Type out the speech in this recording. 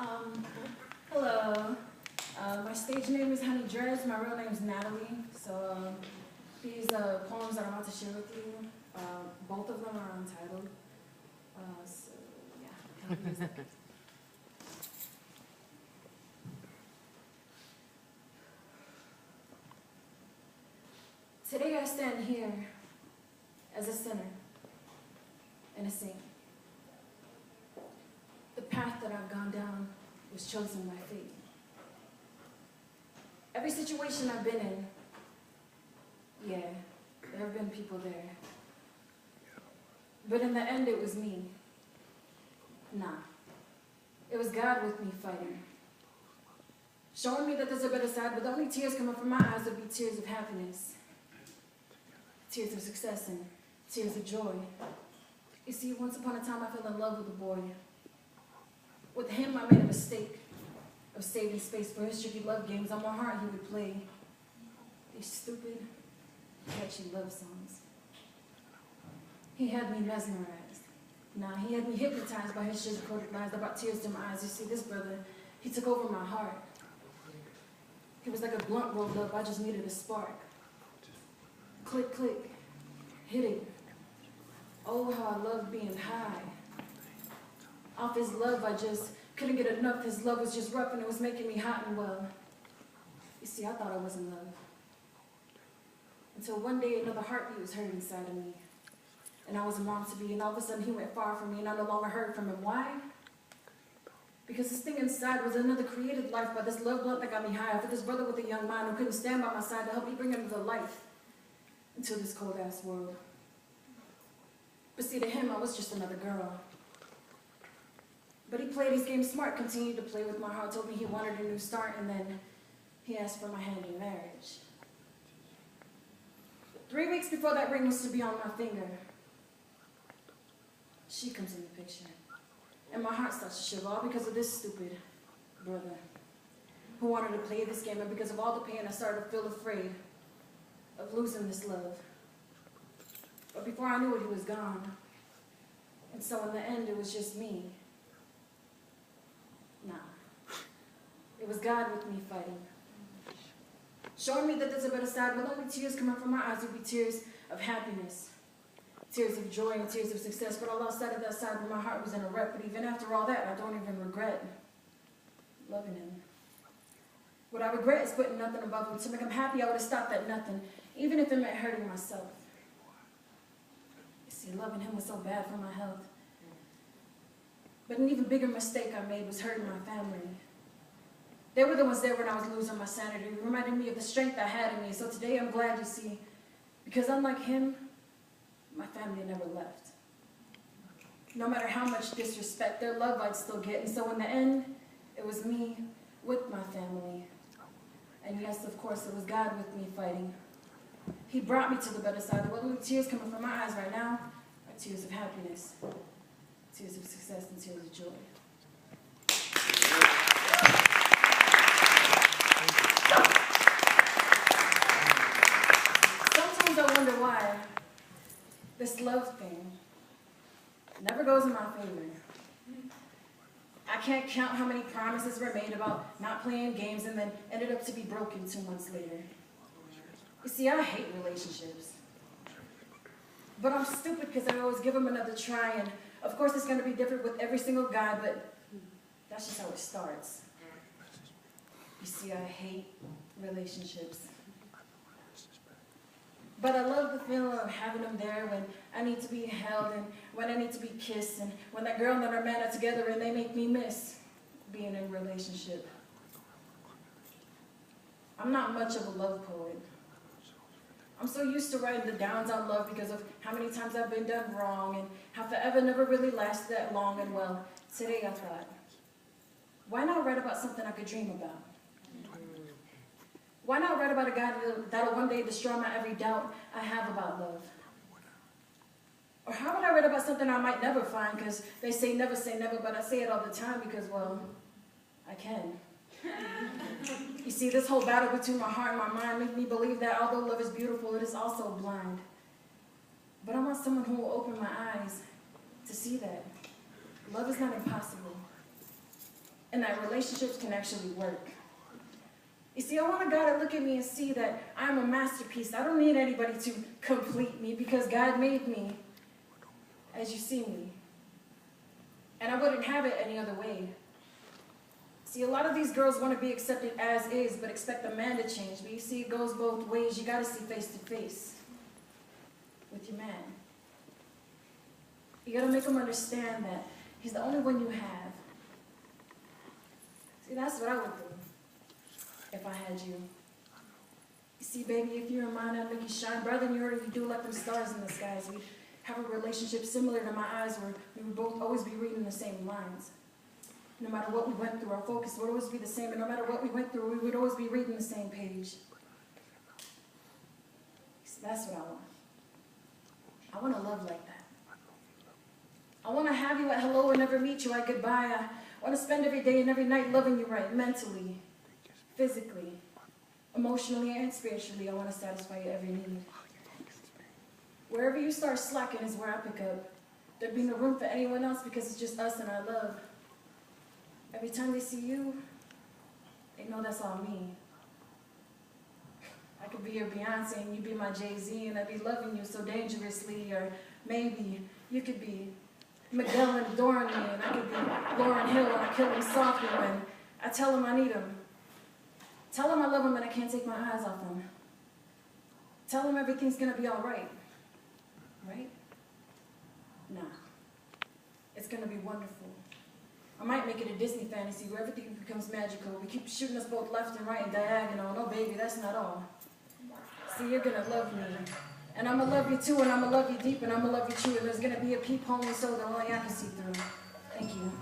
Um, Hello. My stage name is Dreadz. My real name is Natalie. So these poems that I'm about to share with you, both of them are untitled. So yeah. Today I stand here as a sinner and a saint. The path that I've gone down was chosen by fate. Every situation I've been in, yeah, there have been people there. But in the end, it was me. Nah. It was God with me fighting. Showing me that there's a better side, but the only tears coming from my eyes would be tears of happiness. Tears of success and tears of joy. You see, once upon a time I fell in love with a boy. With him, I made a mistake of saving space for his tricky love games on my heart he would play. These stupid, catchy love songs. He had me mesmerized. Nah, he had me hypnotized by his sugar-coated lies that brought tears to my eyes. You see, this brother, he took over my heart. He was like a blunt rolled up, I just needed a spark. Click, click, hit it. Oh, how I loved being high. Off his love, I just couldn't get enough. His love was just rough and it was making me hot and well. You see, I thought I was in love. Until one day another heartbeat was heard inside of me. And I was a mom to be, and all of a sudden he went far from me and I no longer heard from him. Why? Because this thing inside was another created life by this love blunt that got me high. For this brother with a young mind who couldn't stand by my side to help me bring him to life into this cold ass world. But see, to him I was just another girl. But he played his game smart, continued to play with my heart, told me he wanted a new start, and then he asked for my hand in marriage. 3 weeks before that ring was to be on my finger, she comes in the picture. And my heart starts to shiver, all because of this stupid brother who wanted to play this game, and because of all the pain I started to feel afraid of losing this love. But before I knew it, he was gone. And so in the end, it was just me. Nah. It was God with me fighting. Showing me that there's a better side, but only tears coming from my eyes would be tears of happiness. Tears of joy and tears of success, but all outside of that side where my heart was in a wreck. But even after all that, I don't even regret loving him. What I regret is putting nothing above him. To make him happy, I would have stopped at nothing, even if it meant hurting myself. You see, loving him was so bad for my health. But an even bigger mistake I made was hurting my family. They were the ones there when I was losing my sanity, reminding me of the strength I had in me. So today I'm glad, you see, because unlike him, my family never left. No matter how much disrespect, their love I'd still get. And so in the end, it was me with my family. And yes, of course, it was God with me fighting. He brought me to the better side. The only tears coming from my eyes right now are tears of happiness, tears of success, and tears of joy. Sometimes I wonder why this love thing never goes in my favor. I can't count how many promises were made about not playing games and then ended up to be broken 2 months later. You see, I hate relationships. But I'm stupid because I always give them another try, and of course it's going to be different with every single guy, but that's just how it starts. You see, I hate relationships. But I love the feeling of having them there when I need to be held and when I need to be kissed and when that girl and her man are together and they make me miss being in a relationship. I'm not much of a love poet. I'm so used to writing the downs on love because of how many times I've been done wrong and how forever never really lasted that long. And well, today I thought, why not write about something I could dream about? Why not write about a guy that'll one day destroy my every doubt I have about love? Or how would I write about something I might never find? Because they say never, but I say it all the time because, well, I can. You see, this whole battle between my heart and my mind made me believe that although love is beautiful, it is also blind. But I want someone who will open my eyes to see that love is not impossible. And that relationships can actually work. You see, I want a guy to look at me and see that I'm a masterpiece. I don't need anybody to complete me because God made me as you see me. And I wouldn't have it any other way. See, a lot of these girls want to be accepted as is, but expect a man to change. But you see, it goes both ways. You got to see face to face with your man. You got to make him understand that he's the only one you have. See, that's what I would do if I had you. You see, baby, if you're in mine, I'd make you shine brighter than you already do like them stars in the skies. We'd have a relationship similar to my eyes where we would both always be reading the same lines. No matter what we went through, our focus would always be the same, and no matter what we went through, we would always be reading the same page. See, that's what I want. I want to love like that. I want to have you at hello and never meet you at goodbye. I want to spend every day and every night loving you right, mentally, physically, emotionally, and spiritually. I want to satisfy your every need. Wherever you start slacking is where I pick up. There'd be no room for anyone else because it's just us and our love. Every time they see you, they know that's all me. I could be your Beyonce and you be my Jay-Z and I'd be loving you so dangerously, or maybe you could be Miguel and adoring me and I could be Lauryn Hill and I kill him softly when I tell him I need him. Tell him I love him and I can't take my eyes off him. Tell him everything's gonna be all right. Right? Nah. It's gonna be wonderful. I might make it a Disney fantasy where everything becomes magical. We keep shooting us both left and right and diagonal. No, baby, that's not all. See, you're gonna love me. And I'm gonna love you too, and I'm gonna love you deep, and I'm gonna love you true. And there's gonna be a peephole in your soul that only I can see through. Thank you.